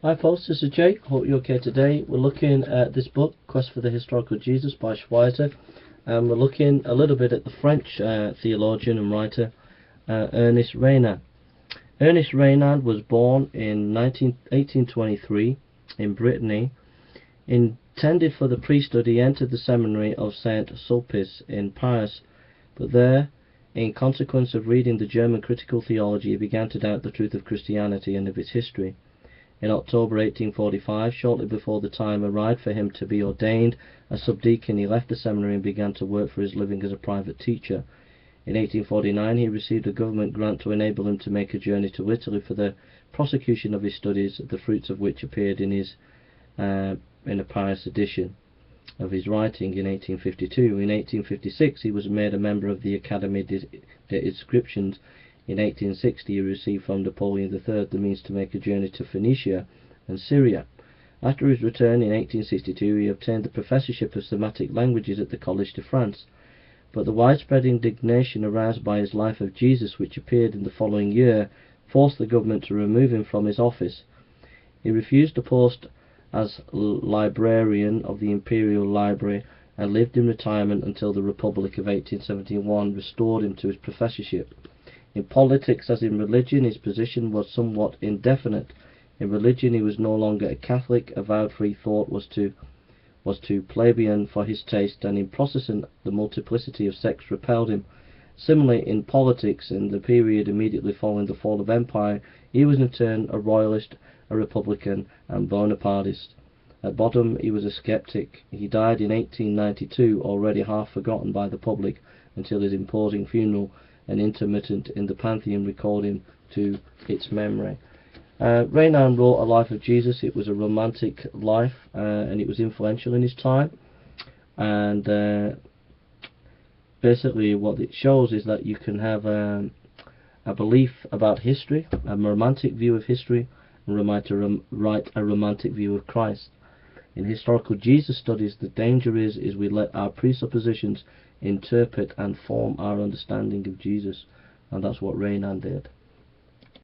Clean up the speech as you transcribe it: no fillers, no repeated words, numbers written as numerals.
Hi folks, this is Jake. Hope you're okay today. We're looking at this book, Quest for the Historical Jesus by Schweitzer, and we're looking a little bit at the French theologian and writer Ernest Renan. Ernest Renan was born in 1823 in Brittany. Intended for the priesthood, he entered the seminary of Saint Sulpice in Paris, but there, in consequence of reading the German critical theology, he began to doubt the truth of Christianity and of its history. In October 1845, shortly before the time arrived for him to be ordained a subdeacon, he left the seminary and began to work for his living as a private teacher. In 1849, he received a government grant to enable him to make a journey to Italy for the prosecution of his studies, the fruits of which appeared in a Paris edition of his writing in 1852. In 1856, he was made a member of the Académie des Inscriptions. In 1860, he received from Napoleon III the means to make a journey to Phoenicia and Syria. After his return in 1862, he obtained the professorship of Semitic languages at the Collège de France. But the widespread indignation aroused by his Life of Jesus, which appeared in the following year, forced the government to remove him from his office. He refused a post as librarian of the Imperial Library and lived in retirement until the Republic of 1871 restored him to his professorship. In politics, as in religion, his position was somewhat indefinite. In religion, he was no longer a Catholic. Avowed free thought was too plebeian for his taste, and in Protestant, the multiplicity of sects repelled him. Similarly, in politics, in the period immediately following the fall of empire, he was in turn a royalist, a republican, and Bonapartist. At bottom, he was a skeptic. He died in 1892, already half forgotten by the public, until his imposing funeral, an intermittent in the Pantheon, recalled him to its memory. Renan wrote A Life of Jesus. It was a romantic life, and it was influential in his time. And basically what it shows is that you can have a belief about history, a romantic view of history, and write a romantic view of Christ. In historical Jesus studies, the danger is we let our presuppositions interpret and form our understanding of Jesus, and that's what Renan did.